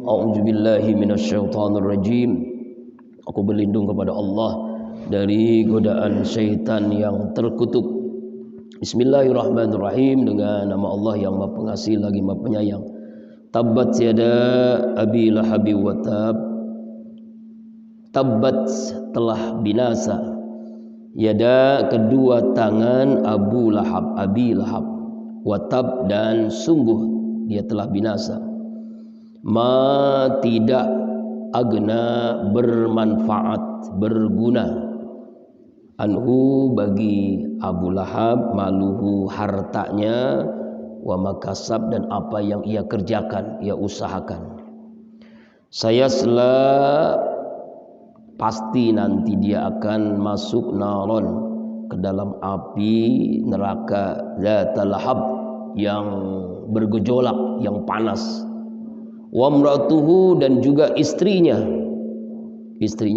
A'udzubillahi minasyaitonirrajim. Aku berlindung kepada Allah dari godaan syaitan yang terkutuk. Bismillahirrahmanirrahim. Dengan nama Allah yang Maha Pengasih lagi Maha Penyayang. Tabbat yada abi lahabi wa tab. Tabbat telah binasa. Yada kedua tangan Abu Lahab, Abi Lahab. Wa tab dan sungguh dia telah binasa. Ma tidak agna bermanfaat berguna anhu bagi Abu Lahab maluhu hartanya wa makasab dan apa yang ia kerjakan, ia usahakan. Saya pasti nanti dia akan masuk naron ke dalam api neraka zatal lahab yang bergejolak, yang panas. Wa imratuhu dan juga istrinya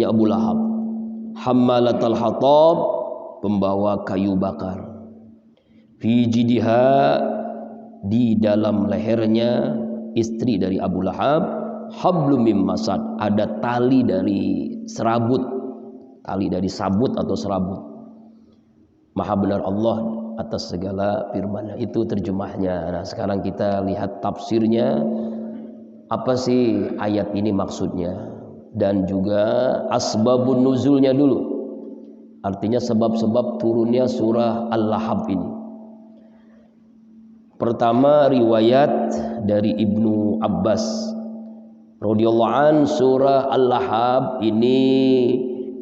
Abu Lahab, hammalatal hatab pembawa kayu bakar, fi jidha di dalam lehernya istri dari Abu Lahab, hablum mim masad ada tali dari serabut, tali dari sabut atau serabut. Maha benar Allah atas segala firman-Nya. Itu terjemahnya. Nah, sekarang kita lihat tafsirnya. Apa sih ayat ini maksudnya? Dan juga asbabun nuzulnya dulu. Artinya sebab-sebab turunnya surah Al-Lahab ini. Pertama, riwayat dari Ibnu Abbas radhiyallahu an, surah Al-Lahab ini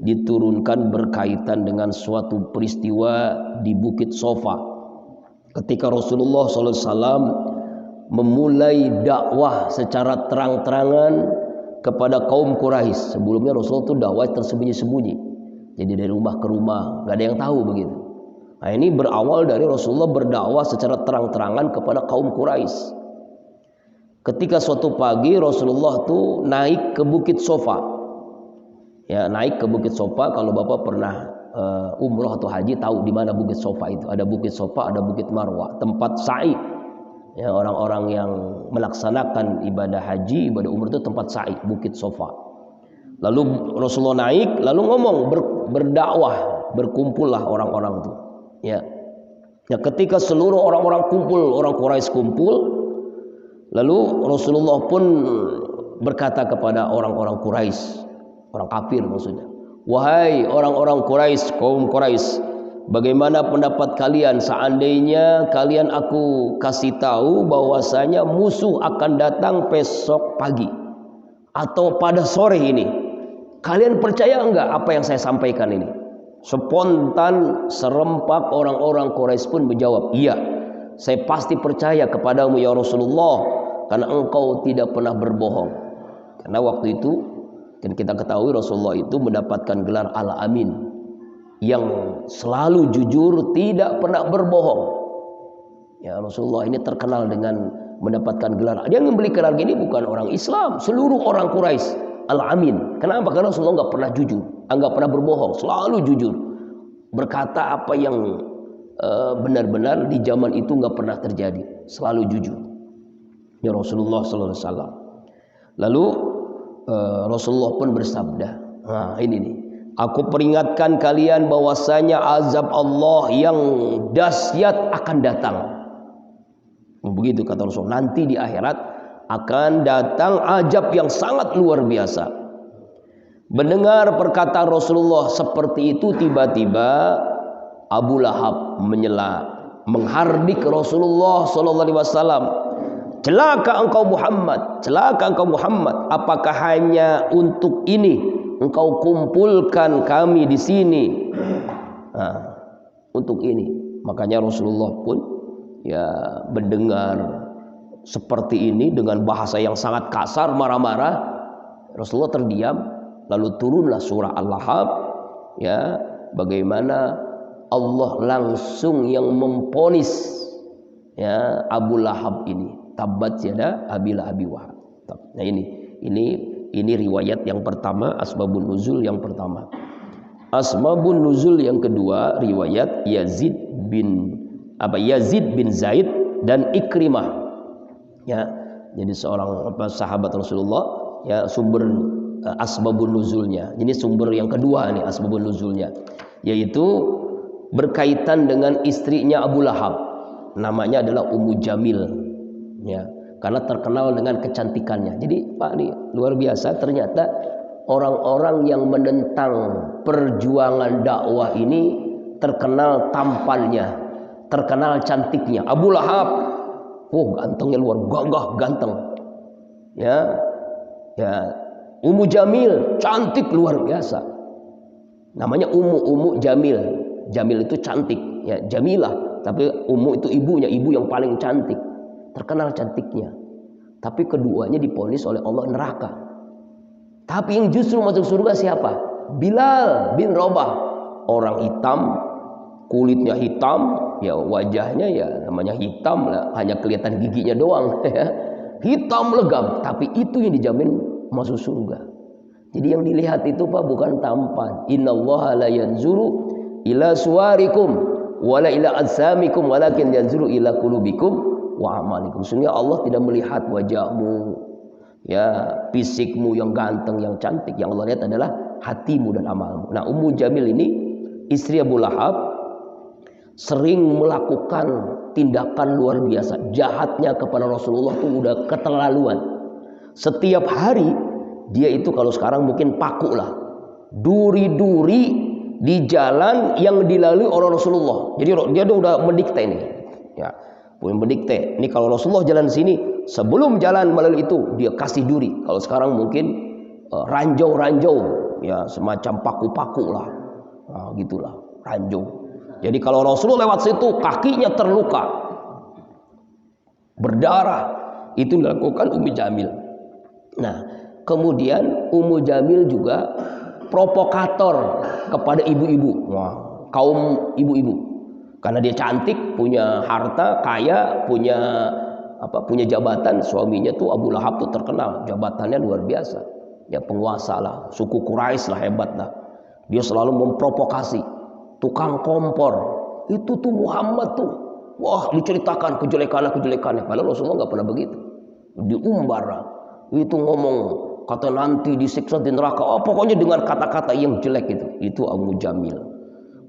diturunkan berkaitan dengan suatu peristiwa di Bukit Sofa. Ketika Rasulullah SAW memulai dakwah secara terang-terangan kepada kaum Quraisy. Sebelumnya Rasulullah itu dakwah tersembunyi-sembunyi. Jadi dari rumah ke rumah, nggak ada yang tahu begitu. Nah, ini berawal dari Rasulullah berdakwah secara terang-terangan kepada kaum Quraisy. Ketika suatu pagi Rasulullah tuh naik ke Bukit Sofa. Ya, naik ke Bukit Sofa. Kalau Bapak pernah umroh atau haji tahu di mana Bukit Sofa itu. Ada Bukit Sofa, ada Bukit Marwah, tempat sa'i. Ya, orang-orang yang melaksanakan ibadah haji, ibadah umrah itu tempat sa'i, Bukit Sofa. Lalu Rasulullah naik, lalu ngomong, berdakwah, berkumpullah orang-orang itu. Ya. Ya, ketika seluruh orang-orang kumpul, orang Quraisy kumpul, lalu Rasulullah pun berkata kepada orang-orang Quraisy, orang kafir maksudnya, wahai orang-orang Quraisy, kaum Quraisy, bagaimana pendapat kalian seandainya kalian aku kasih tahu bahwasanya musuh akan datang besok pagi atau pada sore ini? Kalian percaya enggak apa yang saya sampaikan ini? Spontan serempak orang-orang Quraisy pun menjawab, iya, saya pasti percaya kepadamu ya Rasulullah, karena engkau tidak pernah berbohong. Karena waktu itu dan kita ketahui Rasulullah itu mendapatkan gelar Al-Amin, yang selalu jujur, tidak pernah berbohong. Ya, Rasulullah ini terkenal dengan mendapatkan gelar. Dia yang membeli gelar ini bukan orang Islam, seluruh orang Quraisy, Al-Amin. Kenapa? Karena Rasulullah nggak pernah jujur, nggak pernah berbohong, selalu jujur. Berkata apa yang benar-benar di zaman itu nggak pernah terjadi, selalu jujur. Ya Rasulullah Sallallahu Alaihi Wasallam. Lalu Rasulullah pun bersabda, nah ini nih. Aku peringatkan kalian bahwasanya azab Allah yang dahsyat akan datang. Begitu kata Rasul. Nanti di akhirat akan datang azab yang sangat luar biasa. Mendengar perkataan Rasulullah seperti itu, tiba-tiba Abu Lahab menyela, menghardik Rasulullah sallallahu alaihi wasallam. Celaka engkau Muhammad, celaka engkau Muhammad. Apakah hanya untuk ini engkau kumpulkan kami di sini? Nah, untuk ini. Makanya Rasulullah pun ya mendengar seperti ini dengan bahasa yang sangat kasar, marah-marah. Rasulullah terdiam, lalu turunlah surah Al-Lahab. Ya, bagaimana Allah langsung yang memponis ya Abu Lahab ini. Tabbat yada abi lahabi wa tab. Nah, ini riwayat yang pertama, asbabun nuzul yang pertama. Asbabun nuzul yang kedua, riwayat Yazid bin Zaid dan Ikrimah. Ya, Jadi seorang sahabat Rasulullah, ya, sumber asbabun nuzulnya. Ini sumber yang kedua nih asbabun nuzulnya, yaitu berkaitan dengan istrinya Abu Lahab. Namanya adalah Ummu Jamil, ya, karena terkenal dengan kecantikannya. Jadi Pak, nih luar biasa, ternyata orang-orang yang menentang perjuangan dakwah ini terkenal tampannya, terkenal cantiknya. Abu Lahab, oh gantengnya luar, gagah ganteng, ya, ya. Ummu Jamil cantik luar biasa. Namanya Ummu Jamil. Jamil itu cantik, ya, Jamilah. Tapi Ummu itu ibunya, ibu yang paling cantik, terkenal cantiknya. Tapi keduanya diponis oleh Allah neraka. Tapi yang justru masuk surga siapa? Bilal bin Rabah, orang hitam, kulitnya hitam, ya wajahnya ya namanya hitam lah, hanya kelihatan giginya doang, ya. Hitam legam, tapi itu yang dijamin masuk surga. Jadi yang dilihat itu Pak bukan tampan. Innallaha la yanzuru ila suwarikum wala ila ajsamikum walakin yanzuru ila qulubikum wa amalikum. Sesungguhnya Allah tidak melihat wajahmu, ya, fisikmu yang ganteng, yang cantik. Yang Allah lihat adalah hatimu dan amalmu. Nah, Ummu Jamil ini istri Abu Lahab, sering melakukan tindakan luar biasa. Jahatnya kepada Rasulullah itu udah keterlaluan. Setiap hari dia itu, kalau sekarang mungkin paku lah, duri-duri di jalan yang dilalui oleh Rasulullah. Jadi dia udah mendikte nih, ya, punya mendikte. Ini kalau Rasulullah jalan sini, sebelum jalan melalui itu dia kasih duri. Kalau sekarang mungkin ranjau-ranjau, ya, semacam paku-paku lah, nah, gitulah ranjau. Jadi kalau Rasulullah lewat situ kakinya terluka, berdarah. Itu dilakukan Ummu Jamil. Nah, kemudian Ummu Jamil juga provokator kepada ibu-ibu, kaum ibu-ibu, karena dia cantik, punya harta, kaya, punya jabatan. Suaminya tuh Abu Lahab tuh terkenal, jabatannya luar biasa, ya, penguasa lah, suku Quraisy lah, hebat lah. Dia selalu memprovokasi tukang kompor itu tuh Muhammad tuh, wah, diceritakan kejelekannya. Padahal Rasulullah nggak pernah begitu, diumbar itu, ngomong kata nanti disiksa di neraka, pokoknya dengan kata-kata yang jelek itu Ummu Jamil.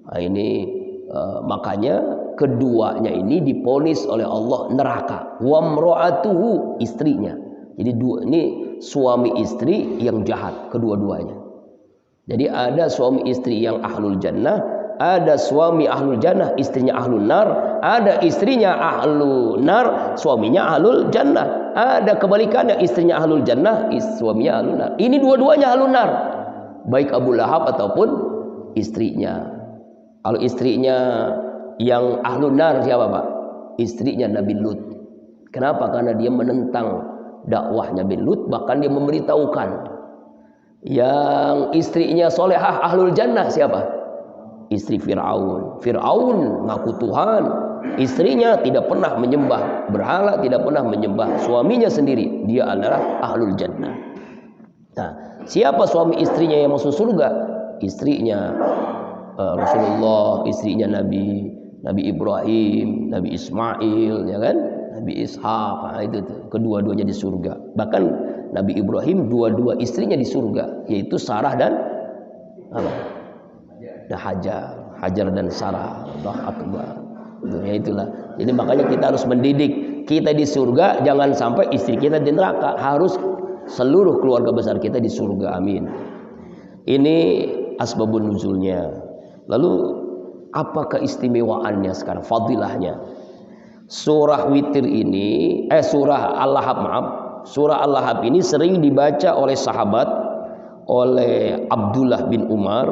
Nah, ini makanya keduanya ini diponis oleh Allah neraka. Wa mra'atuhu, istrinya. Jadi dua ini suami istri yang jahat kedua-duanya. Jadi ada suami istri yang ahlul jannah, ada suami ahlul jannah, istrinya ahlul nar, ada istrinya ahlul nar, suaminya ahlul jannah. Ada kebalikannya, istrinya ahlul jannah, suaminya ahlul nar. Ini dua-duanya ahlul nar, baik Abu Lahab ataupun istrinya. Kalau istrinya yang ahlul nar siapa Pak? Istrinya Nabi Lut. Kenapa? Karena dia menentang dakwahnya Nabi Lut, bahkan dia memberitahukan. Yang istrinya solehah ahlul jannah siapa? Istri Fir'aun. Fir'aun ngaku Tuhan, istrinya tidak pernah menyembah berhala, tidak pernah menyembah suaminya sendiri. Dia adalah ahlul jannah. Nah, siapa suami istrinya yang masuk surga? Istrinya Rasulullah, istrinya Nabi Ibrahim, Nabi Ismail, ya kan? Nabi Ishaq. Nah, itu tuh, kedua-duanya di surga. Bahkan Nabi Ibrahim dua-dua istrinya di surga, yaitu Sarah dan apa? Hajar dan Sarah. Allah Akbar. Ya itulah. Jadi makanya kita harus mendidik kita di surga, jangan sampai istri kita di neraka. Harus seluruh keluarga besar kita di surga. Amin. Ini asbabun nuzulnya. Lalu apa keistimewaannya sekarang? Fadilahnya. Surah Witir ini, surah Al-Lahab, maaf. Surah Al-Lahab ini sering dibaca oleh sahabat, oleh Abdullah bin Umar,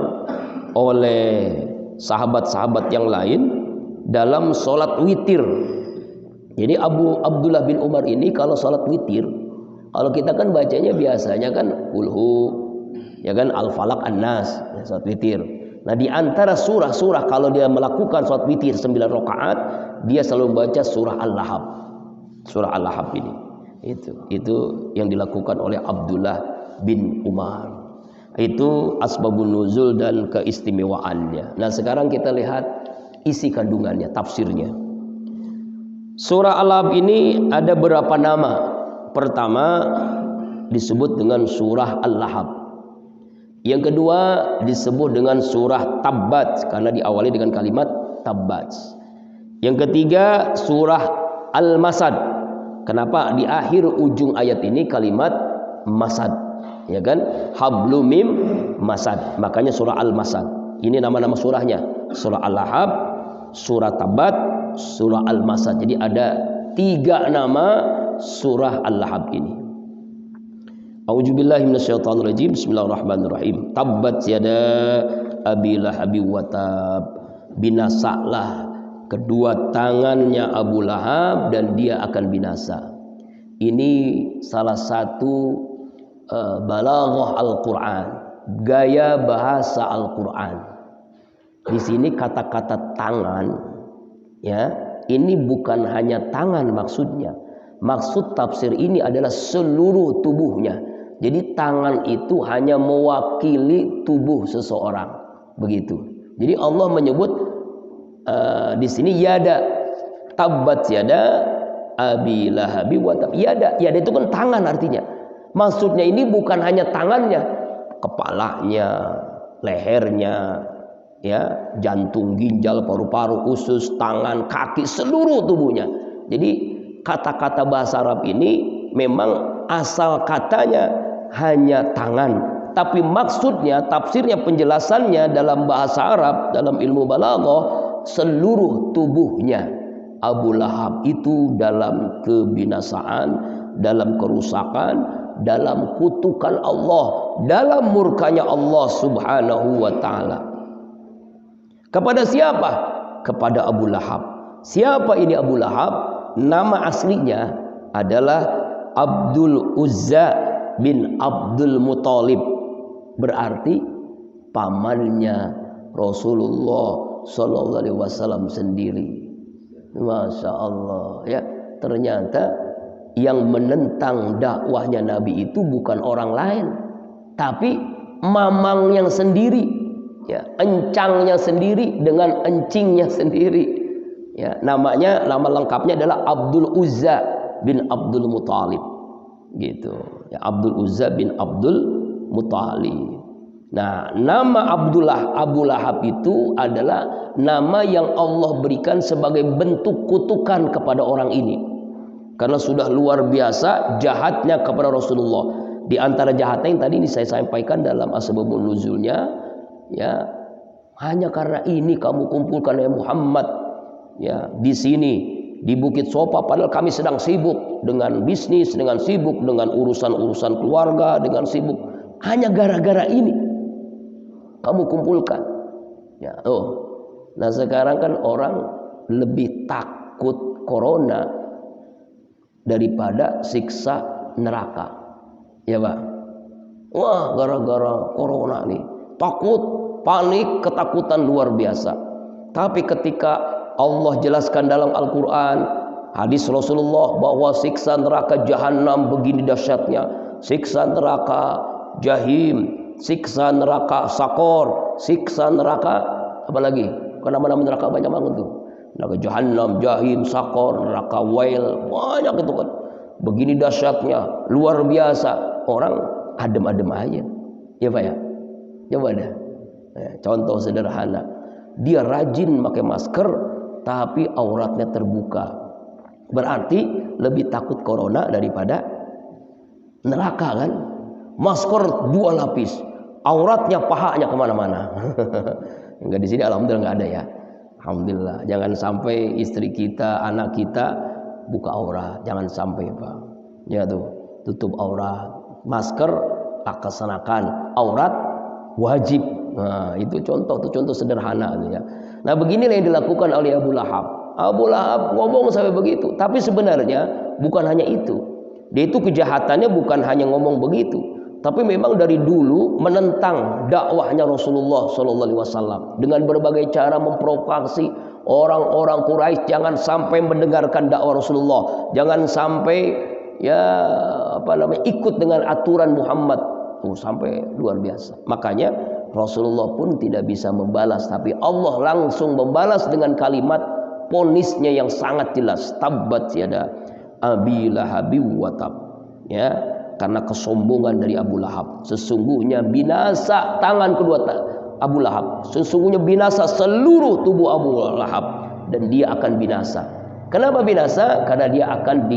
oleh sahabat-sahabat yang lain dalam sholat witir. Jadi Abdullah bin Umar ini kalau sholat witir, kalau kita kan bacanya biasanya kan kulhu, ya kan, Al-Falaq, An-Nas, ya, sholat witir. Nah, di antara surah-surah kalau dia melakukan sholat witir 9 rakaat, dia selalu baca surah Al-Lahab. Surah Al-Lahab ini. Itu yang dilakukan oleh Abdullah bin Umar. Itu asbabun nuzul dan keistimewaannya. Nah, sekarang kita lihat isi kandungannya, tafsirnya. Surah Al-Lahab ini ada berapa nama? Pertama disebut dengan surah Al-Lahab. Yang kedua disebut dengan surah Tabbat karena diawali dengan kalimat Tabbat. Yang ketiga surah Al-Masad. Kenapa di akhir ujung ayat ini kalimat Masad? Ya kan? Hablum mim masad. Makanya surah Al-Masad. Ini nama-nama surahnya. Surah Al-Lahab, surah Tabbat, surah Al-Masad. Jadi ada 3 nama surah Al-Lahab ini. A'udzubillahi minasyaitonirrajim. Bismillahirrahmanirrahim. Tabbat yada abi lahabi wa tab. Binasalah kedua tangannya Abu Lahab dan dia akan binasa. Ini salah satu balaghah Al-Qur'an, gaya bahasa Al-Qur'an. Di sini kata-kata tangan, ya, ini bukan hanya tangan maksudnya. Maksud tafsir ini adalah seluruh tubuhnya. Jadi tangan itu hanya mewakili tubuh seseorang, begitu. Jadi Allah menyebut di sini yada, tabbat yada abi lahabi wa tab. Yada itu kan tangan artinya. Maksudnya ini bukan hanya tangannya, kepalanya, lehernya, ya, jantung, ginjal, paru-paru, usus, tangan, kaki, seluruh tubuhnya. Jadi kata-kata bahasa Arab ini memang asal katanya hanya tangan, tapi maksudnya, tafsirnya, penjelasannya dalam bahasa Arab, dalam ilmu balaghah, seluruh tubuhnya. Abu Lahab itu dalam kebinasaan, dalam kerusakan, dalam kutukan Allah, dalam murkanya Allah Subhanahu wa ta'ala. Kepada siapa? Kepada Abu Lahab. Siapa ini Abu Lahab? Nama aslinya adalah Abdul Uzza bin Abdul Muthalib, berarti pamannya Rasulullah Sallallahu Alaihi Wasallam sendiri. Masya Allah, ya, ternyata yang menentang dakwahnya Nabi itu bukan orang lain, tapi mamang yang sendiri, ya, encangnya sendiri dengan encingnya sendiri. Ya, nama lengkapnya adalah Abdul Uzza bin Abdul Muthalib, gitu. Ya, Abdul Uzza bin Abdul Muthalib. Nah, nama Abu Lahab itu adalah nama yang Allah berikan sebagai bentuk kutukan kepada orang ini, karena sudah luar biasa jahatnya kepada Rasulullah. Di antara jahatnya yang tadi ini saya sampaikan dalam asbabun nuzulnya, ya, hanya karena ini kamu kumpulkan ya Muhammad, ya, di sini di Bukit Sofa, padahal kami sedang sibuk dengan bisnis, dengan sibuk dengan urusan-urusan keluarga, dengan sibuk, hanya gara-gara ini kamu kumpulkan. Ya, nah sekarang kan orang lebih takut corona daripada siksa neraka, ya Pak. Wah, gara-gara corona nih takut, panik, ketakutan luar biasa. Tapi ketika Allah jelaskan dalam Al-Quran, hadis Rasulullah, bahwa siksa neraka Jahannam begini dahsyatnya, siksa neraka Jahim, siksa neraka Sakor, siksa neraka apa lagi? Karena nama-nama neraka banyak banget tuh. Neraka Jahannam, Jahim, Sakor, neraka Wail, banyak itu kan. Begini dahsyatnya, luar biasa. Orang adem-adem aja, ya Pak ya. Coba dah. Contoh sederhana, dia rajin pakai masker, tapi auratnya terbuka, berarti lebih takut corona daripada neraka kan. Masker 2 lapis, auratnya pahanya kemana-mana. Enggak, di sini alhamdulillah nggak ada ya. Alhamdulillah. Jangan sampai istri kita, anak kita buka aurat, jangan sampai Pak. Ya tuh, tutup aurat. Masker laksanakan, aurat wajib. Nah, itu contoh sederhana ya. Nah, beginilah yang dilakukan oleh Abu Lahab. Abu Lahab ngomong sampai begitu, tapi sebenarnya bukan hanya itu. Dia itu kejahatannya bukan hanya ngomong begitu, tapi memang dari dulu menentang dakwahnya Rasulullah Sallallahu Alaihi Wasallam dengan berbagai cara memprovokasi orang-orang Quraisy jangan sampai mendengarkan dakwah Rasulullah, jangan sampai ikut dengan aturan Muhammad. Sampai luar biasa. Makanya Rasulullah pun tidak bisa membalas, tapi Allah langsung membalas dengan kalimat ponisnya yang sangat jelas, tabbat yada abi lahabi wa tab. ya, karena kesombongan dari Abu Lahab. Sesungguhnya binasa tangan kedua Abu Lahab, sesungguhnya binasa seluruh tubuh Abu Lahab, dan dia akan binasa. Kenapa binasa? Karena dia akan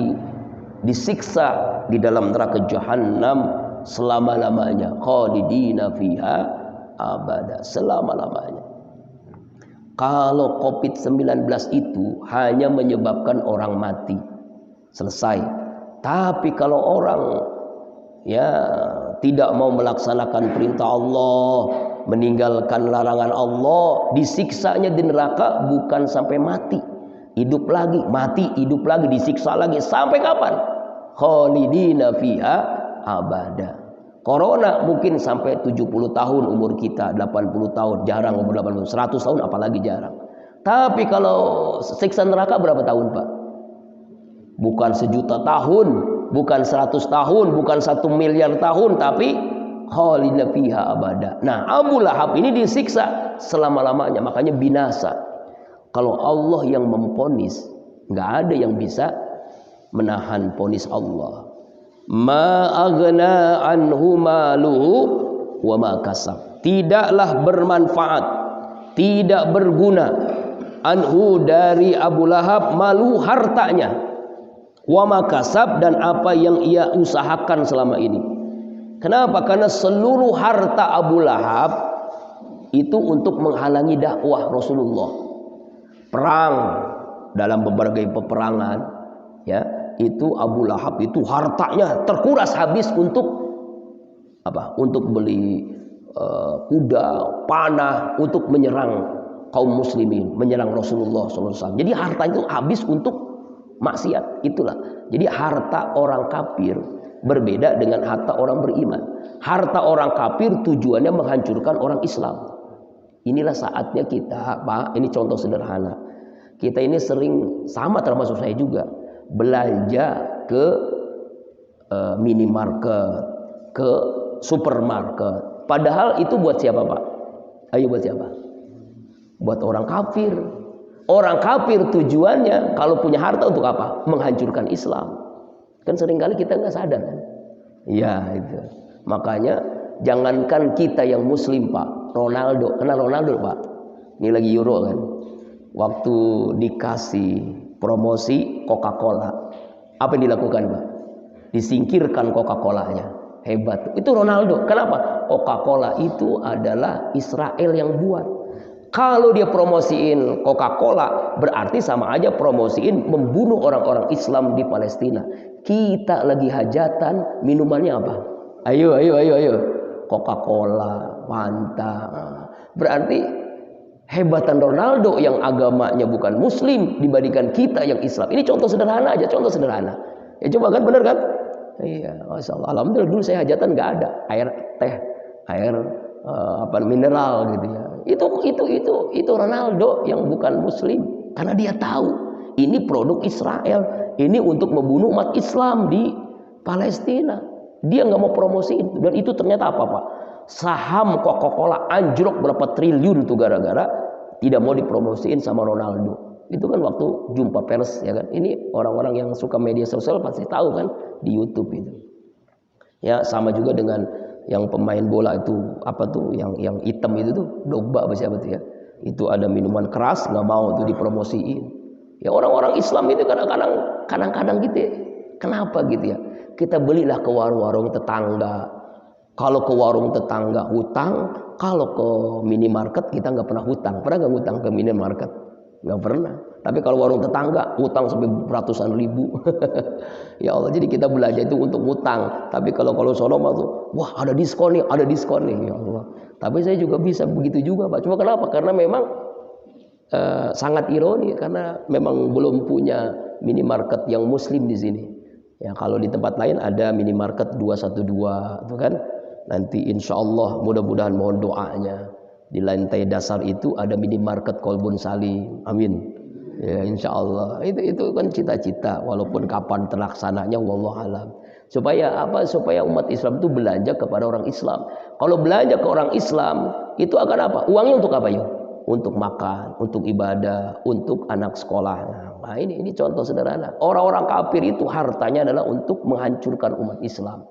disiksa di dalam neraka jahanam selama-lamanya, khalidina fiha abada, selama-lamanya. Kalau COVID-19 itu hanya menyebabkan orang mati, selesai. Tapi kalau orang ya tidak mau melaksanakan perintah Allah, meninggalkan larangan Allah, disiksanya di neraka bukan sampai mati, hidup lagi, mati, hidup lagi, disiksa lagi, sampai kapan? Khalidina fiha abada. Corona mungkin sampai 70 tahun umur kita, 80 tahun, jarang umur 80, 100 tahun apalagi jarang. Tapi kalau siksa neraka berapa tahun, Pak? Bukan 1.000.000 tahun, bukan 100 tahun, bukan 1 miliar tahun, tapi khalidina fiha abada. Nah, Abu Lahab ini disiksa selama-lamanya, makanya binasa. Kalau Allah yang memponis, nggak ada yang bisa menahan ponis Allah. Ma aghna anhu maluhu wa ma kasab. Tidaklah bermanfaat, tidak berguna anhu dari Abu Lahab malu hartanya, wa ma kasab dan apa yang ia usahakan selama ini. Kenapa? Karena seluruh harta Abu Lahab itu untuk menghalangi dakwah Rasulullah. Perang dalam berbagai peperangan, ya, itu Abu Lahab itu hartanya terkuras habis untuk apa? Untuk beli kuda, panah, untuk menyerang kaum muslimin, menyerang Rasulullah SAW. Jadi harta itu habis untuk maksiat. Itulah. Jadi harta orang kafir berbeda dengan harta orang beriman. Harta orang kafir tujuannya menghancurkan orang Islam. Inilah saatnya kita, Pak, ini contoh sederhana. Kita ini sering, sama termasuk saya juga, belanja ke minimarket, ke supermarket. Padahal itu buat siapa, Pak? Ayo, buat siapa? Buat orang kafir. Orang kafir tujuannya kalau punya harta untuk apa? Menghancurkan Islam. Kan seringkali kita nggak sadar kan? Ya itu. Makanya jangankan kita yang muslim, Pak. Ronaldo, kenal Ronaldo, Pak? Ini lagi Euro kan? Waktu dikasih promosi Coca-Cola, apa yang dilakukan, Pak? Disingkirkan Coca-Colanya. Hebat. Itu Ronaldo. Kenapa? Coca-Cola itu adalah Israel yang buat. Kalau dia promosiin Coca-Cola, berarti sama aja promosiin membunuh orang-orang Islam di Palestina. Kita lagi hajatan, minumannya apa? Ayo. Coca-Cola, Fanta. Berarti hebatan Ronaldo yang agamanya bukan muslim dibandingkan kita yang Islam. Ini contoh sederhana aja, contoh sederhana. Ya coba kan, benar kan? Iya, Masya Allah. Alhamdulillah dulu saya hajatan nggak ada air teh, air mineral gitu ya. Itu Ronaldo yang bukan muslim, karena dia tahu ini produk Israel, ini untuk membunuh umat Islam di Palestina. Dia nggak mau promosiin, dan itu ternyata apa, Pak? Saham Coca-Cola anjlok berapa triliun tuh gara-gara tidak mau dipromosiin sama Ronaldo. Itu kan waktu jumpa pers, ya kan? Ini orang-orang yang suka media sosial pasti tahu kan di YouTube itu. Ya, sama juga dengan yang pemain bola itu apa tuh yang hitam itu tuh, Drogba apa siapa tuh ya? Itu ada minuman keras, nggak mau tuh dipromosiin. Ya orang-orang Islam itu kadang-kadang gitu ya. Kenapa gitu ya? Kita belilah ke warung-warung tetangga. Kalau ke warung tetangga hutang, kalau ke minimarket kita nggak pernah hutang. Pernah nggak hutang ke minimarket? Nggak pernah. Tapi kalau warung tetangga hutang sampai ratusan ribu. Ya Allah, jadi kita belanja itu untuk hutang. Tapi kalau sono mah tuh, wah ada diskon nih. Ya Allah. Tapi saya juga bisa begitu juga, Pak. Cuma kenapa? Karena memang sangat ironi, karena memang belum punya minimarket yang muslim di sini. Ya kalau di tempat lain ada minimarket 212 itu kan. Nanti insya Allah mudah-mudahan mohon doanya di lantai dasar itu ada minimarket Kolbun Salim. Amin. Ya insya Allah. Itu kan cita-cita. Walaupun kapan terlaksananya wallahualam. Supaya apa? Supaya umat Islam itu belanja kepada orang Islam. Kalau belanja ke orang Islam itu akan apa? Uangnya untuk apa yuk? untuk makan, untuk ibadah, untuk anak sekolah. Nah, ini contoh sederhana. Orang-orang kafir itu hartanya adalah untuk menghancurkan umat Islam.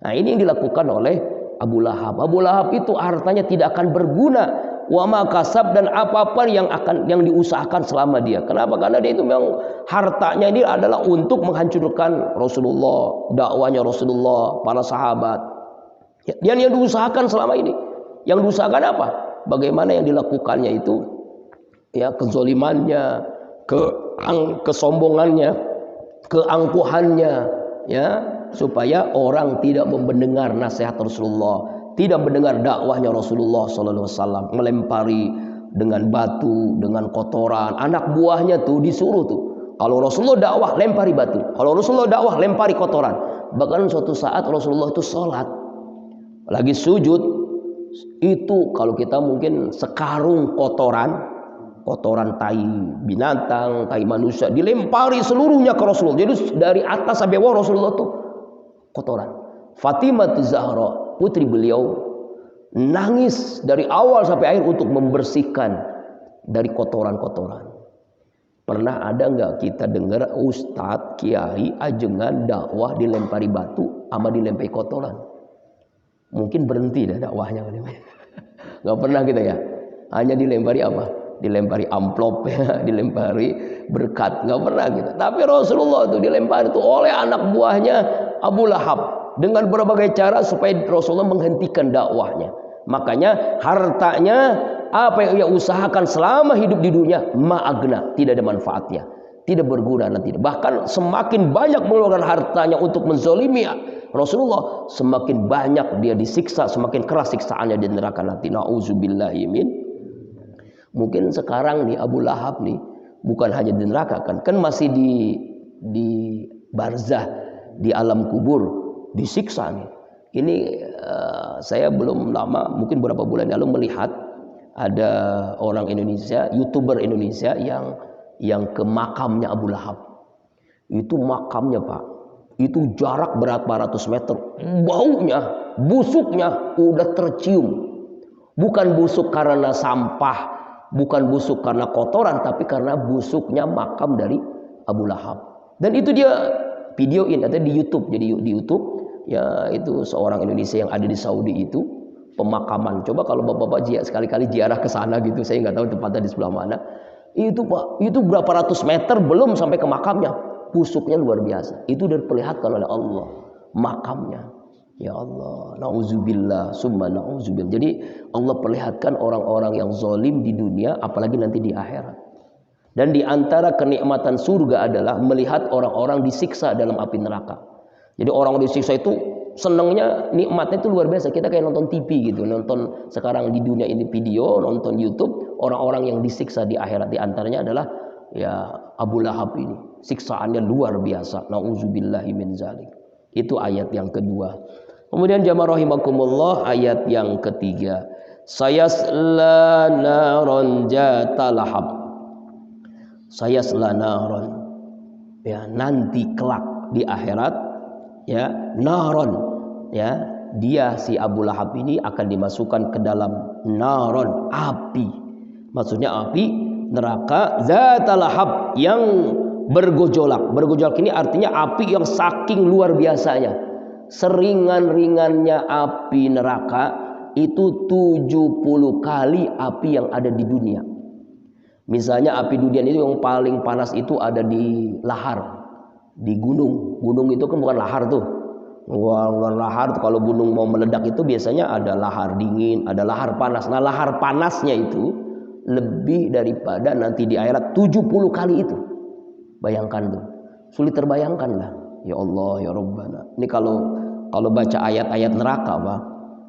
Nah, ini yang dilakukan oleh Abu Lahab. Abu Lahab itu hartanya tidak akan berguna. Wa ma kasab, dan apa-apa yang diusahakan selama dia. Kenapa? Karena dia itu memang hartanya ini adalah untuk menghancurkan Rasulullah, dakwanya Rasulullah, para sahabat. Yang diusahakan selama ini. Yang diusahakan apa? Bagaimana yang dilakukannya itu, ya, kezolimannya, kesombongannya, keangkuhannya, ya, supaya orang tidak mendengar nasihat Rasulullah, tidak mendengar dakwahnya Rasulullah SAW, melempari dengan batu, dengan kotoran. Anak buahnya tuh disuruh tuh, kalau Rasulullah dakwah lempari batu, kalau Rasulullah dakwah lempari kotoran. Bahkan suatu saat Rasulullah itu sholat, lagi sujud, itu kalau kita mungkin sekarung kotoran tai binatang, tai manusia dilempari seluruhnya ke Rasulullah. Jadi dari atas sampai bawah Rasulullah tuh kotoran. Fatimah Zahra, putri beliau, nangis dari awal sampai akhir untuk membersihkan dari kotoran-kotoran. Pernah ada nggak kita dengar ustadz, kiai, ajengan dakwah dilempari batu sama dilempari kotoran? Mungkin berhenti dah dakwahnya. Nggak pernah kita ya. Hanya dilempari apa? Dilempari amplop, ya, dilempari berkat. Nggak pernah kita. Tapi Rasulullah itu dilempari itu oleh anak buahnya Abu Lahab dengan berbagai cara supaya Rasulullah menghentikan dakwahnya. Makanya hartanya, apa yang ia usahakan selama hidup di dunia, ma'agna, tidak ada manfaatnya, tidak berguna nanti. Bahkan semakin banyak mengeluarkan hartanya untuk menzolimi Rasulullah, semakin banyak dia disiksa, semakin keras siksaannya di neraka nanti. Nauzubillahi min. Mungkin sekarang nih Abu Lahab nih bukan hanya di neraka, kan masih di barzah, di alam kubur, disiksa nih. Ini saya belum lama, mungkin beberapa bulan lalu melihat ada orang Indonesia, YouTuber Indonesia yang ke makamnya Abu Lahab. Itu makamnya, Pak, itu jarak berapa ratus meter. Baunya, busuknya udah tercium. Bukan busuk karena sampah, bukan busuk karena kotoran, tapi karena busuknya makam dari Abu Lahab. Dan itu dia videoin, ada di YouTube. Jadi di YouTube, ya, itu seorang Indonesia yang ada di Saudi itu pemakaman. Coba kalau bapak-bapak sekali-kali ziarah ke sana gitu, saya nggak tahu tempatnya di sebelah mana. Itu Pak, itu berapa ratus meter belum sampai ke makamnya. Busuknya luar biasa. Itu diperlihatkan oleh Allah makamnya. Ya Allah, nauzubillah, summa nauzubillah. Jadi Allah perlihatkan orang-orang yang zalim di dunia, apalagi nanti di akhirat. Dan di antara kenikmatan surga adalah melihat orang-orang disiksa dalam api neraka. Jadi orang disiksa itu senangnya, nikmatnya itu luar biasa. Kita kayak nonton TV gitu, nonton sekarang di dunia ini video, nonton YouTube, orang-orang yang disiksa di akhirat. Di antaranya adalah ya Abu Lahab ini. Siksaannya luar biasa. Nauzubillahi min zalik. Itu ayat yang kedua. Kemudian jamaah rahimakumullah, ayat yang ketiga. Sayasla naron jata lahab. Sayasla naron. Ya, nanti kelak di akhirat, ya, naron, ya, dia si Abu Lahab ini akan dimasukkan ke dalam naron, api. Maksudnya api neraka zata lahab yang bergojolak. Bergojolak ini artinya api yang saking luar biasanya. Seringan-ringannya api neraka itu 70 kali api yang ada di dunia. Misalnya api dunia itu yang paling panas itu ada di lahar, di gunung. Gunung itu kan bukan lahar tuh. Bukan lahar tuh. Kalau gunung mau meledak itu biasanya ada lahar dingin, ada lahar panas. Nah, lahar panasnya itu lebih daripada nanti di akhirat 70 kali itu. Bayangkan tuh. Sulit terbayangkan lah. Ya Allah, ya Rabbana. Ini kalau baca ayat-ayat neraka, Pak,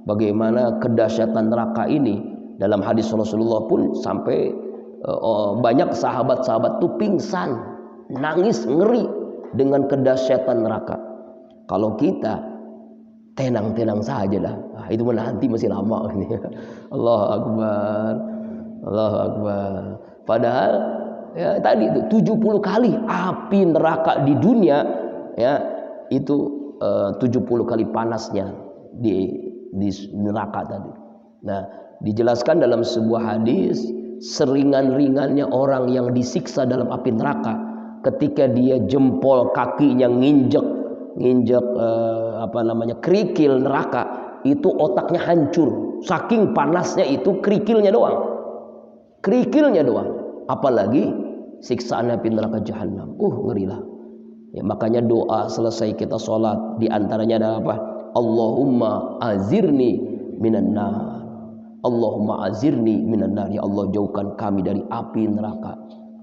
bagaimana kedahsyatan neraka ini. Dalam hadis Rasulullah pun sampai banyak sahabat-sahabat tuh pingsan, nangis, ngeri dengan kedahsyatan neraka. Kalau kita tenang-tenang saja lah. Nah, itu nanti masih lama ini. Allahu Akbar. Allahu Akbar. Padahal ya tadi itu 70 kali api neraka di dunia, ya, itu 70 kali panasnya di neraka tadi. Nah, dijelaskan dalam sebuah hadis seringan-ringannya orang yang disiksa dalam api neraka ketika dia jempol kakinya nginjek kerikil neraka, itu otaknya hancur saking panasnya, itu kerikilnya doang, apalagi siksaan api neraka jahanam. Ngeri lah ya. Makanya doa selesai kita sholat diantaranya adalah apa? Allahumma azirni minan nar, Allahumma azirni minan nar, ya Allah jauhkan kami dari api neraka,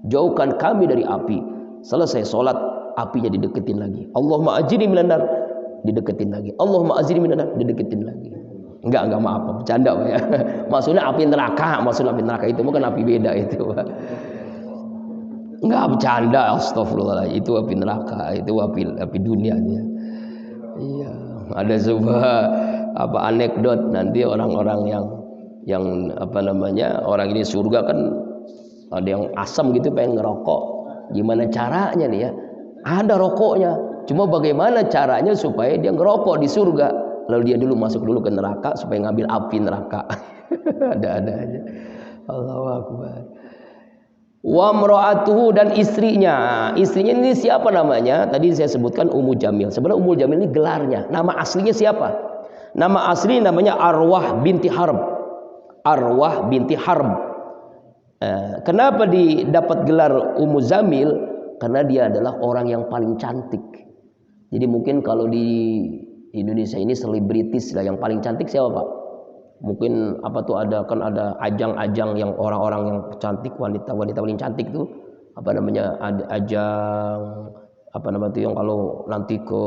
jauhkan kami dari api. Selesai sholat apinya dideketin lagi, Allahumma azirni minan nar, dideketin lagi, Allahumma azirni minan nar, dideketin lagi. Enggak maaf, bercanda Pak ya. Maksudnya api neraka itu bukan api beda itu Pak. Enggak bercanda, astagfirullah, itu api neraka, itu api dunia ya. Iya, ada sebuah anekdot, nanti orang-orang yang orang ini surga kan ada yang asam gitu pengen ngerokok. Gimana caranya nih ya? Ada rokoknya. Cuma bagaimana caranya supaya dia ngerokok di surga? Lalu dia masuk dulu ke neraka supaya ngambil api neraka. Ada aja. Allahu Akbar. Wa mra'atuhu, dan istrinya. Istrinya ini siapa namanya? Tadi saya sebutkan Ummu Jamil. Sebenarnya Ummu Jamil ini gelarnya. Nama aslinya siapa? Nama asli namanya Arwah binti Harb. Kenapa didapat gelar Ummu Jamil? Karena dia adalah orang yang paling cantik. Jadi mungkin kalau di Indonesia ini selebritis lah yang paling cantik siapa Pak? Mungkin ada ajang-ajang yang orang-orang yang cantik, wanita paling cantik tuh ada ajang yang kalau nanti ke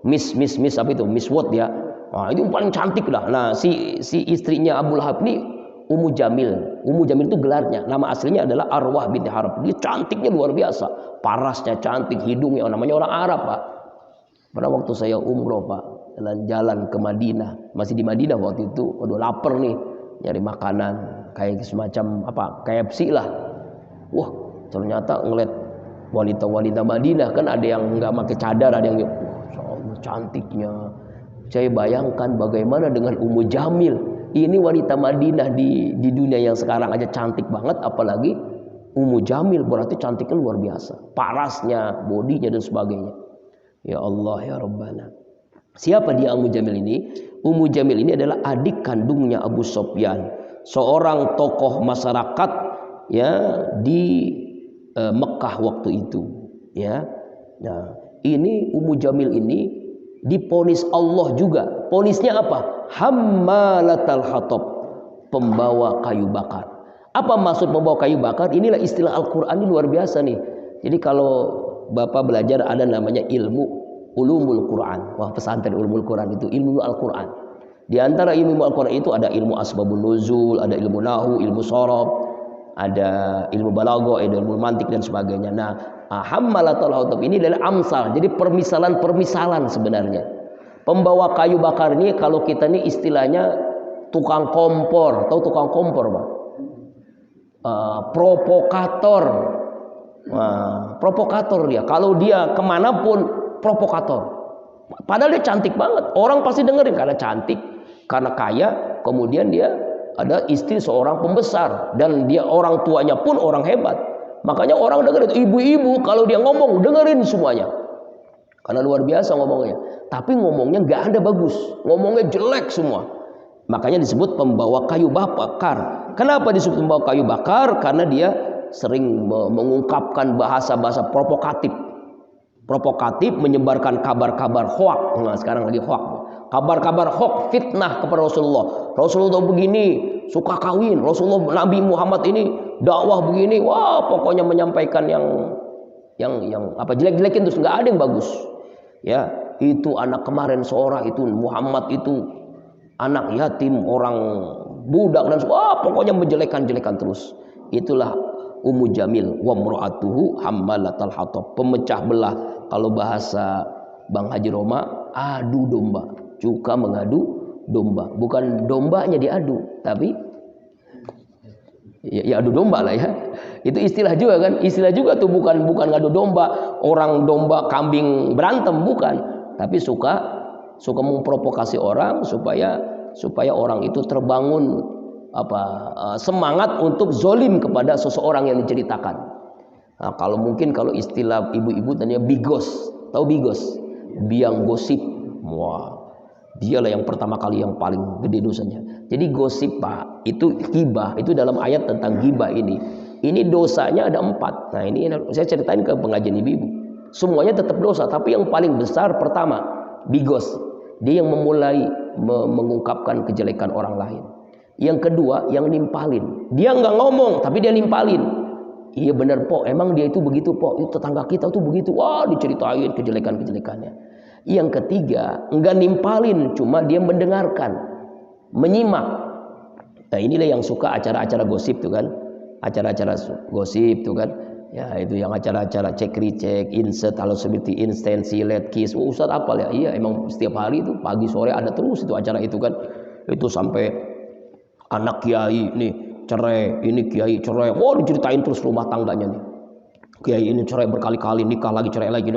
Miss World ya. Nah, itu paling cantik lah. Nah, si istrinya Abu Lahab ini Ummu Jamil. Ummu Jamil itu gelarnya. Nama aslinya adalah Arwah binti Harb. Dia cantiknya luar biasa. Parasnya cantik, hidungnya namanya orang Arab, Pak. Pada waktu saya umroh, Pak, jalan ke Madinah, masih di Madinah waktu itu, waduh lapar nih, nyari makanan kayak semacam KFC lah. Wah, ternyata ngeliat wanita-wanita Madinah, kan ada yang nggak pakai cadar, ada yang cantiknya. Saya bayangkan bagaimana dengan Ummu Jamil. Ini wanita Madinah di dunia yang sekarang aja cantik banget, apalagi Ummu Jamil, berarti cantiknya luar biasa. Parasnya, bodinya dan sebagainya. Ya Allah ya Rabbana. Siapa dia Ummu Jamil ini? Ummu Jamil ini adalah adik kandungnya Abu Sufyan, seorang tokoh masyarakat ya di Mekah waktu itu, ya. Nah, ini Ummu Jamil ini diponis Allah juga. Ponisnya apa? Hammalatal hatab, pembawa kayu bakar. Apa maksud pembawa kayu bakar? Inilah istilah Al-Qur'an, ini luar biasa nih. Jadi kalau Bapak belajar ada namanya ilmu ulumul Quran. Wah, pesantren ulumul Quran itu ilmu Al-Quran. Di antara ilmu Al-Quran itu ada ilmu asbabun nuzul, ada ilmu nahu, ilmu sorob, ada ilmu balaghah, ada ilmu mantik dan sebagainya. Nah, hammalatul hatab ini adalah amsal. Jadi permisalan sebenarnya. Pembawa kayu bakar ini kalau kita ini istilahnya tukang kompor. Tahu tukang kompor, Pak? Provokator. Nah, provokator dia. Kalau dia kemanapun provokator. Padahal dia cantik banget. Orang pasti dengerin karena cantik, karena kaya. Kemudian dia ada istri seorang pembesar dan dia orang tuanya pun orang hebat. Makanya orang dengerin. Ibu-ibu kalau dia ngomong dengerin semuanya. Karena luar biasa ngomongnya. Tapi ngomongnya nggak ada bagus. Ngomongnya jelek semua. Makanya disebut pembawa kayu bakar. Kenapa disebut pembawa kayu bakar? Karena dia sering mengungkapkan bahasa-bahasa provokatif, menyebarkan kabar-kabar hoak. Nah, sekarang lagi hoak, kabar-kabar hoak, fitnah kepada Rasulullah begini, suka kawin, Rasulullah Nabi Muhammad ini dakwah begini. Wah, pokoknya menyampaikan yang jelek-jelekin, terus nggak ada yang bagus. Ya, itu anak kemarin seorang itu Muhammad itu anak yatim, orang budak dan pokoknya menjelekan-jelekan terus. Itulah Ummu Jamil wa mra'atuhu hammalatal hatab, pemecah belah. Kalau bahasa Bang Haji Roma, adu domba, suka mengadu domba. Bukan dombanya diadu, tapi ya adu domba lah ya. Itu istilah juga kan? Istilah juga tuh, bukan ngadu domba, orang domba kambing berantem, bukan. Tapi suka memprovokasi orang supaya orang itu terbangun semangat untuk zolim kepada seseorang yang diceritakan. Nah, kalau istilah ibu-ibu tanya bigos, tahu bigos? Biang gosip. Wah, dialah yang pertama kali yang paling gede dosanya. Jadi gosip, Pak, itu ghibah, itu dalam ayat tentang ghibah ini. Ini dosanya ada 4. Nah, ini saya ceritain ke pengajian ibu-ibu. Semuanya tetap dosa, tapi yang paling besar pertama, bigos. Dia yang memulai mengungkapkan kejelekan orang lain. Yang kedua, yang nimpalin. Dia nggak ngomong, tapi dia nimpalin. Iya benar, Pok, emang dia itu begitu, Pok. Itu tetangga kita tuh begitu. Wah, diceritain kejelekan-kejelekannya. Yang ketiga, nggak nimpalin, cuma dia mendengarkan, menyimak. Nah, inilah yang suka acara-acara gosip tuh kan. Acara-acara gosip tuh kan. Ya, itu yang acara-acara cek-recek, insert, kalau seperti instansi, let kiss. Oh, Ustaz apa ya? Iya, emang setiap hari itu pagi sore ada terus itu acara itu kan. Itu sampai anak kiai nih cerai, ini kiai cerai. Oh, diceritain terus rumah tangganya nih. Kiai ini cerai berkali-kali, nikah lagi, cerai lagi.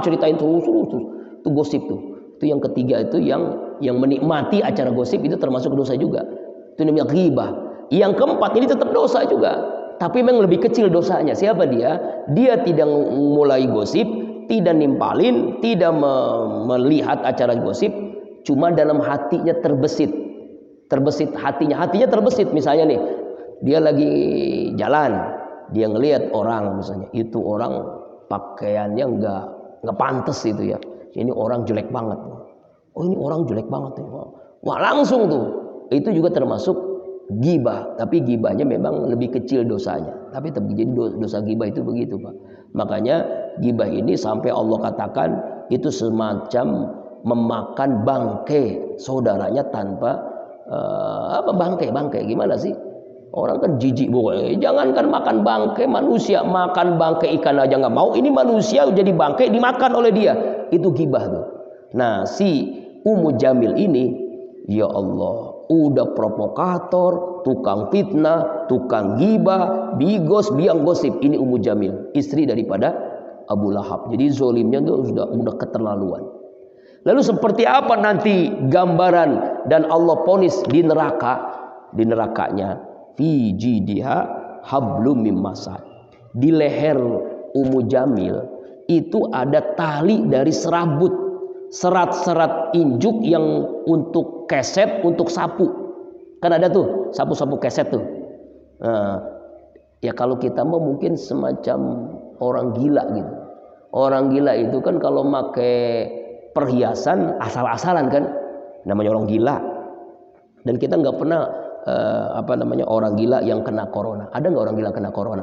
Diceritain terus. Itu gosip tuh. Itu yang ketiga, itu yang menikmati acara gosip itu termasuk dosa juga. Itu namanya ghibah. Yang keempat ini tetap dosa juga. Tapi memang lebih kecil dosanya. Siapa dia? Dia tidak mulai gosip, tidak nimpalin, tidak melihat acara gosip, cuma dalam hatinya terbesit hatinya terbesit. Misalnya nih, dia lagi jalan, dia ngelihat orang, misalnya itu orang pakaiannya nggak pantas itu ya. Ini orang jelek banget. Oh, ini orang jelek banget ya. Wah, langsung tuh. Itu juga termasuk ghibah, tapi ghibahnya memang lebih kecil dosanya. Tapi jadi dosa ghibah itu begitu, Pak. Makanya ghibah ini sampai Allah katakan itu semacam memakan bangkai saudaranya tanpa bangkai gimana sih? Orang kan jijik pokoknya. Jangankan makan bangkai manusia, makan bangkai ikan aja nggak mau. Ini manusia jadi bangkai dimakan oleh dia. Itu ghibah tuh. Nah, si Ummu Jamil ini, ya Allah, udah provokator, tukang fitnah, tukang ghibah, bigos, biang gosip. Ini Ummu Jamil, istri daripada Abu Lahab. Jadi zolimnya tuh udah keterlaluan. Lalu seperti apa nanti gambaran dan Allah ponis di neraka? Di nerakanya, fi jidiha hablum mim masad. Di leher Ummu Jamil itu ada tali dari serabut, serat-serat injuk yang untuk keset, untuk sapu. Kan ada tuh sapu-sapu keset tuh. Ya kalau kita mau mungkin semacam orang gila gitu. Orang gila itu kan kalau pakai perhiasan asal-asalan kan, namanya orang gila. Dan kita nggak pernah orang gila yang kena corona. Ada nggak orang gila kena corona?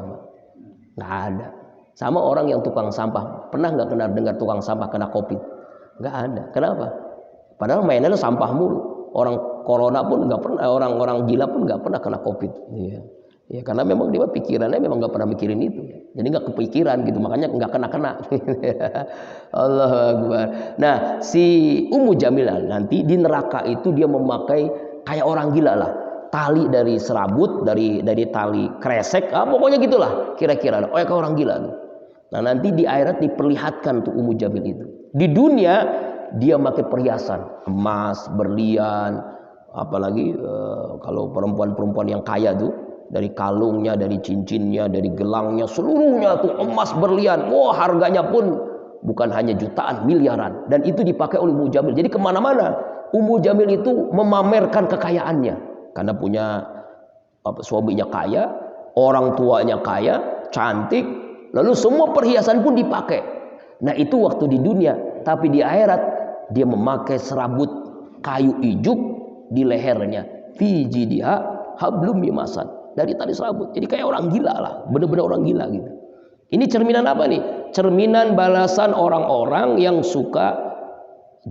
Nggak ada. Sama orang yang tukang sampah. Pernah nggak dengar tukang sampah kena COVID? Nggak ada. Kenapa? Padahal mainnya sampah mulu. Orang corona pun nggak pernah, orang gila pun nggak pernah kena COVID. Iya. Ya karena memang dia pikirannya memang nggak pernah mikirin itu. Jadi nggak kepikiran gitu, makanya nggak kena. Allahu Akbar. Nah, si Ummu Jamil nanti di neraka itu dia memakai kayak orang gila lah. Tali dari serabut, dari tali kresek, pokoknya gitulah kira-kira. Oh ya kayak orang gila tuh. Nah nanti di akhirat diperlihatkan tuh Ummu Jamil itu. Di dunia dia pakai perhiasan emas, berlian, apalagi kalau perempuan-perempuan yang kaya tuh dari kalungnya, dari cincinnya, dari gelangnya, seluruhnya tuh emas, berlian. Wah, harganya pun bukan hanya jutaan, miliaran. Dan itu dipakai oleh Ummu Jamil. Jadi kemana-mana Ummu Jamil itu memamerkan kekayaannya. Karena punya suaminya kaya, orang tuanya kaya, cantik, lalu semua perhiasan pun dipakai. Nah itu waktu di dunia. Tapi di akhirat dia memakai serabut kayu ijuk di lehernya. Fi jidiha hablum mim masad. Dari tali serabut. Jadi kayak orang gila lah, benar-benar orang gila gitu. Ini cerminan apa nih? Cerminan balasan orang-orang yang suka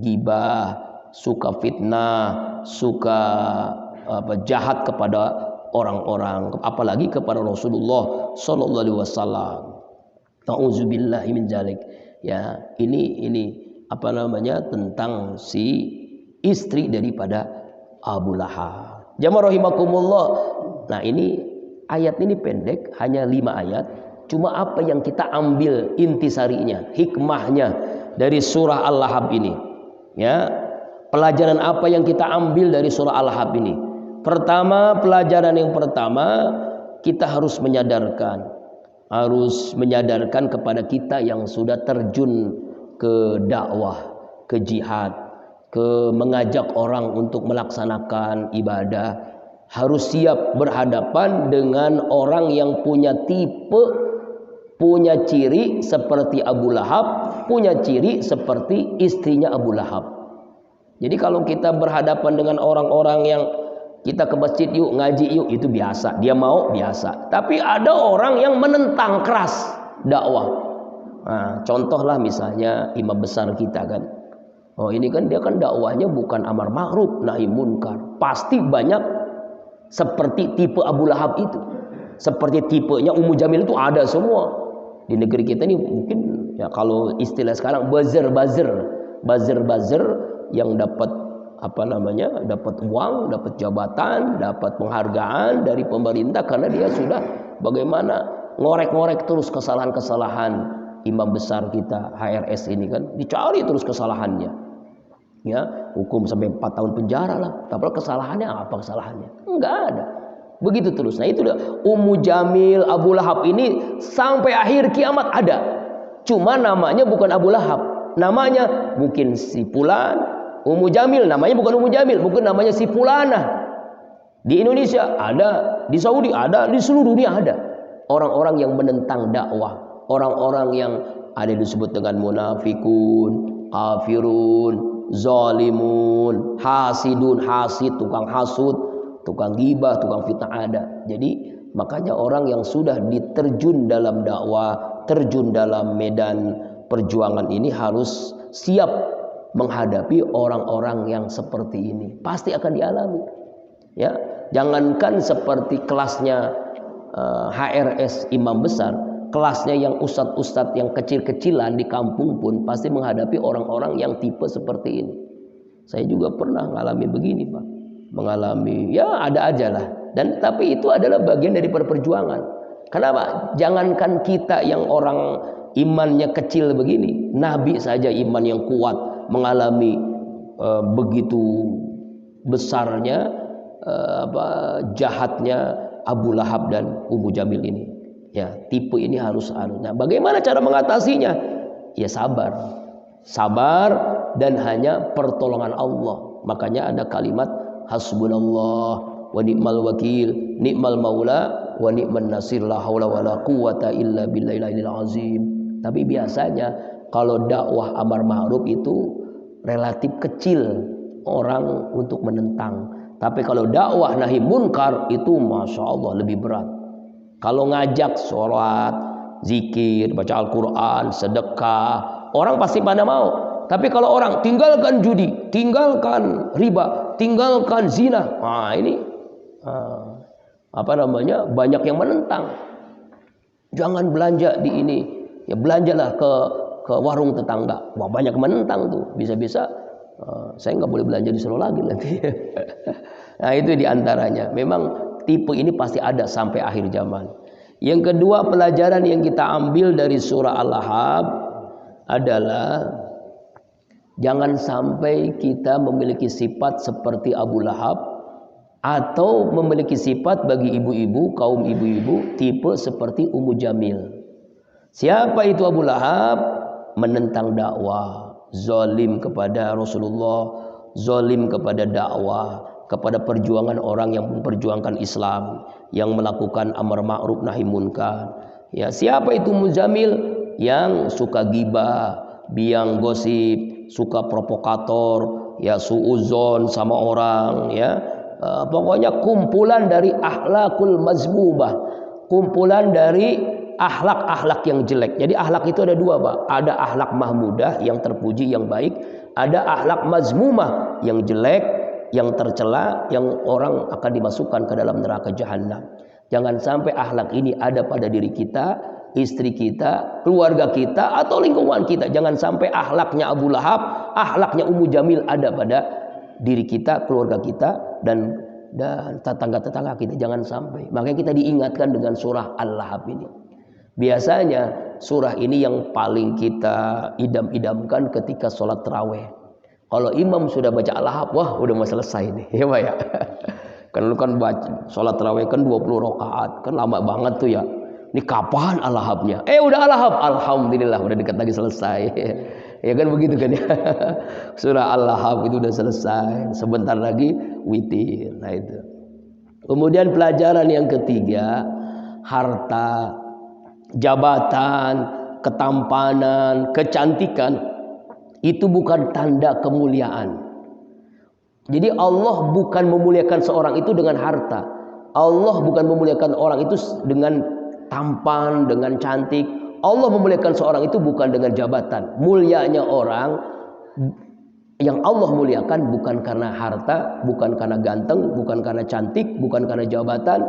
ghibah, suka fitnah, suka jahat kepada orang-orang, apalagi kepada Rasulullah sallallahu alaihi wasallam. Nauzubillahi min dzalik. Ya, ini tentang si istri daripada Abu Lahab. Jamaah rahimakumullah. Nah, ini ayat ini pendek, hanya 5 ayat. Cuma apa yang kita ambil intisarinya, hikmahnya dari surah Al-Lahab ini? Ya, pelajaran apa yang kita ambil dari surah Al-Lahab ini? Pertama, pelajaran yang pertama, kita harus menyadarkan kepada kita yang sudah terjun ke dakwah, ke jihad, ke mengajak orang untuk melaksanakan ibadah, harus siap berhadapan dengan orang yang punya tipe, punya ciri seperti Abu Lahab, punya ciri seperti istrinya Abu Lahab. Jadi kalau kita berhadapan dengan orang-orang yang kita ke masjid yuk, ngaji yuk, itu biasa, dia mau biasa. Tapi ada orang yang menentang keras dakwah. Nah, contohlah misalnya imam besar kita kan. Oh, ini kan dia kan dakwahnya bukan amar ma'ruf nahi munkar. Pasti banyak seperti tipe Abu Lahab itu. Seperti tipenya Ummu Jamil itu ada semua. Di negeri kita ini mungkin ya kalau istilah sekarang buzzer yang dapat dapat uang, dapat jabatan, dapat penghargaan dari pemerintah karena dia sudah bagaimana ngorek-ngorek terus kesalahan-kesalahan imam besar kita HRS ini kan, dicari terus kesalahannya. Ya, hukum sampai 4 tahun penjara lah. Tapi kesalahannya apa kesalahannya? Enggak ada. Begitu terus. Nah, itu dia. Ummu Jamil, Abu Lahab ini sampai akhir kiamat ada. Cuma namanya bukan Abu Lahab. Namanya mungkin si Fulan. Ummu Jamil namanya bukan Ummu Jamil, mungkin namanya si Fulanah. Di Indonesia ada, di Saudi ada, di seluruh dunia ada. Orang-orang yang menentang dakwah, orang-orang yang ada disebut dengan munafikun, kafirun, zalimun, hasidun, hasid, tukang hasud, tukang gibah, tukang fitnah ada. Jadi makanya orang yang sudah diterjun dalam dakwah, terjun dalam medan perjuangan ini harus siap menghadapi orang-orang yang seperti ini. Pasti akan dialami. Ya, jangankan seperti kelasnya HRS imam besar, kelasnya yang ustadz-ustadz yang kecil-kecilan di kampung pun pasti menghadapi orang-orang yang tipe seperti ini. Saya juga pernah mengalami begini, Pak. Mengalami, ya ada aja lah. Dan tapi itu adalah bagian dari perjuangan. Kenapa? Jangankan kita yang orang imannya kecil begini, Nabi saja iman yang kuat mengalami begitu besarnya jahatnya Abu Lahab dan Ummu Jamil ini. Ya, tipe ini harus. Nah, bagaimana cara mengatasinya? Ya sabar dan hanya pertolongan Allah. Makanya ada kalimat hasbunallah wa ni'mal wakil, ni'mal maula wa ni'man nasir, la haula wala quwata illa billahil azim. Tapi biasanya kalau dakwah amar ma'ruf itu relatif kecil orang untuk menentang. Tapi kalau dakwah nahi munkar itu Masya Allah lebih berat. Kalau ngajak sholat, zikir, baca Al-Quran, sedekah, orang pasti pada mau. Tapi kalau orang tinggalkan judi, tinggalkan riba, tinggalkan zina, nah ini banyak yang menentang. Jangan belanja di ini, ya belanjalah ke warung tetangga. Wah, banyak menentang tuh. Bisa-bisa saya nggak boleh belanja di Solo lagi nanti. Nah, itu diantaranya. Memang tipe ini pasti ada sampai akhir zaman. Yang kedua, pelajaran yang kita ambil dari surah Al-Lahab adalah jangan sampai kita memiliki sifat seperti Abu Lahab atau memiliki sifat bagi ibu-ibu, kaum ibu-ibu tipe seperti Ummu Jamil. Siapa itu Abu Lahab? Menentang dakwah, zalim kepada Rasulullah, zalim kepada dakwah, kepada perjuangan orang yang memperjuangkan Islam, yang melakukan amar ma'ruf nahi munkar. Ya, siapa itu Muzamil? Yang suka gibah, biang gosip, suka provokator, ya suuzon sama orang, ya. Pokoknya kumpulan dari akhlakul mazmumah, kumpulan dari akhlak-akhlak yang jelek. Jadi akhlak itu ada dua, Pak. Ada akhlak mahmudah yang terpuji, yang baik. Ada akhlak mazmumah yang jelek, yang tercela, yang orang akan dimasukkan ke dalam neraka jahanam. Jangan sampai akhlak ini ada pada diri kita, istri kita, keluarga kita, atau lingkungan kita. Jangan sampai akhlaknya Abu Lahab, akhlaknya Ummu Jamil ada pada diri kita, keluarga kita, dan tetangga-tetangga kita. Jangan sampai. Makanya kita diingatkan dengan surah Al-Lahab ini. Biasanya surah ini yang paling kita idam-idamkan ketika sholat tarawih. Kalau imam sudah baca Al-Lahab, wah udah mau selesai nih, ya Pak ya. Kan lu kan baca sholat tarawih kan 20 rakaat, kan lama banget tuh ya. Ini kapan al-lahabnya? Udah al-lahab, alhamdulillah udah dekat lagi selesai. Ya kan begitu kan ya. Surah al-lahab itu udah selesai, sebentar lagi witir. Nah itu. Kemudian pelajaran yang ketiga, harta, jabatan, ketampanan, kecantikan itu bukan tanda kemuliaan. Jadi Allah bukan memuliakan seorang itu dengan harta. Allah bukan memuliakan orang itu dengan tampan, dengan cantik. Allah memuliakan seorang itu bukan dengan jabatan. Mulianya orang yang Allah muliakan bukan karena harta, bukan karena ganteng, bukan karena cantik, bukan karena jabatan,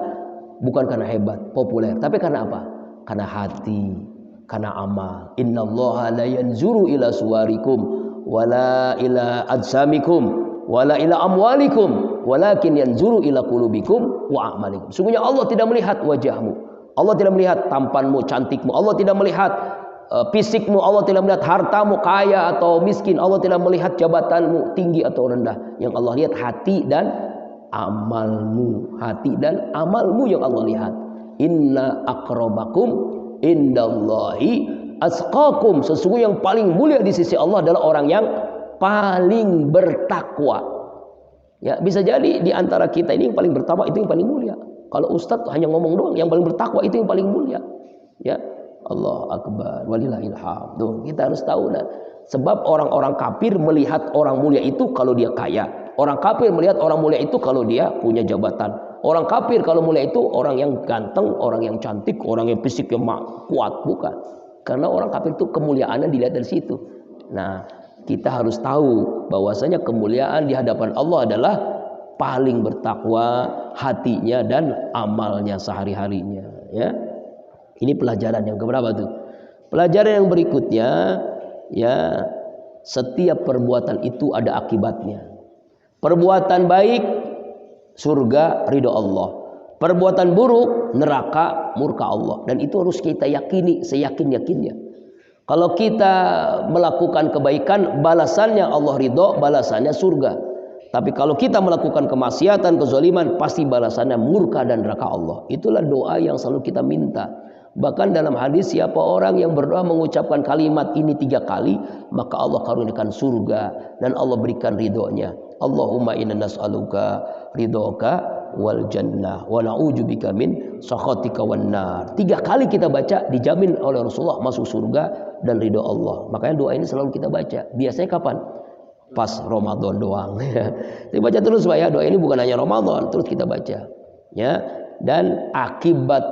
bukan karena hebat, populer. Tapi karena apa? Karena hati, karena amal. Innallaha la yanzuru ila suwarikum wala ila ajsamikum wala ila amwalikum walakin yanzuru ila qulubikum wa a'malikum. Sungguhnya Allah tidak melihat wajahmu, Allah tidak melihat tampanmu, cantikmu, Allah tidak melihat fisikmu, Allah tidak melihat hartamu, kaya atau miskin, Allah tidak melihat jabatanmu tinggi atau rendah. Yang Allah lihat hati dan amalmu, hati dan amalmu yang Allah lihat. Inna akrabakum indallahi asqakum. Sesungguhnya yang paling mulia di sisi Allah adalah orang yang paling bertakwa. Ya, bisa jadi di antara kita ini yang paling bertakwa itu yang paling mulia. Kalau ustadz hanya ngomong doang, yang paling bertakwa itu yang paling mulia. Ya, Allah akbar, walillahil hamd. Tuh, kita harus tahu nah. Sebab orang-orang kafir melihat orang mulia itu kalau dia kaya. Orang kafir melihat orang mulia itu kalau dia punya jabatan. Orang kafir kalau mulia itu orang yang ganteng, orang yang cantik, orang yang fisiknya kuat, bukan. Karena orang kafir itu kemuliaannya dilihat dari situ. Nah, kita harus tahu bahwasanya kemuliaan di hadapan Allah adalah paling bertakwa hatinya dan amalnya sehari-harinya, ya. Ini pelajaran yang keberapa tuh? Pelajaran yang berikutnya, ya, setiap perbuatan itu ada akibatnya. Perbuatan baik surga ridho Allah, perbuatan buruk neraka murka Allah, dan itu harus kita yakini seyakin-yakinnya. Kalau kita melakukan kebaikan, balasannya Allah ridho, balasannya surga. Tapi kalau kita melakukan kemaksiatan, kezaliman, pasti balasannya murka dan neraka Allah. Itulah doa yang selalu kita minta. Bahkan dalam hadis, siapa orang yang berdoa mengucapkan kalimat ini 3 kali, maka Allah karuniakan surga dan Allah berikan ridhonya. Allahumma inna nas'aluka ridhoka wal jannah wa na'udzubika min sakhatika wan nar. 3 kali kita baca, dijamin oleh Rasulullah masuk surga dan ridho Allah. Makanya doa ini selalu kita baca. Biasanya kapan? Pas Ramadan doang. Kita baca terus Pak ya. Doa ini bukan hanya Ramadan, terus kita baca. Ya. Dan akibat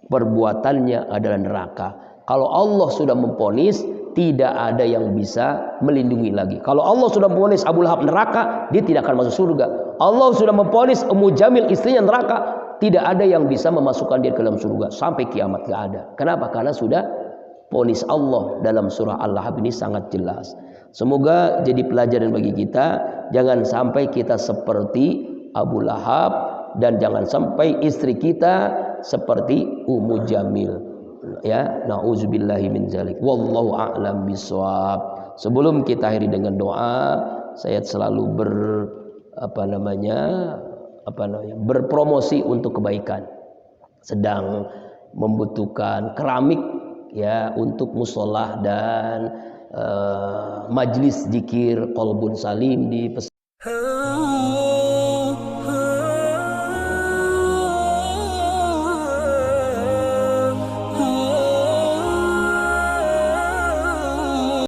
perbuatannya adalah neraka. Kalau Allah sudah memvonis, tidak ada yang bisa melindungi lagi. Kalau Allah sudah memvonis Abu Lahab neraka, dia tidak akan masuk surga. Allah sudah memvonis Ummu Jamil istrinya neraka, tidak ada yang bisa memasukkan dia ke dalam surga sampai kiamat, gak ada. Kenapa? Karena sudah vonis Allah dalam surah Al-Lahab ini sangat jelas. Semoga jadi pelajaran bagi kita, jangan sampai kita seperti Abu Lahab dan jangan sampai istri kita seperti Ummu Jamil. Ya, nauzubillahi min zalik. Wallahu a'lam bishawab. Sebelum kita akhiri dengan doa, saya selalu berpromosi untuk kebaikan. Sedang membutuhkan keramik ya untuk musolah dan majlis zikir Qalbun Salim di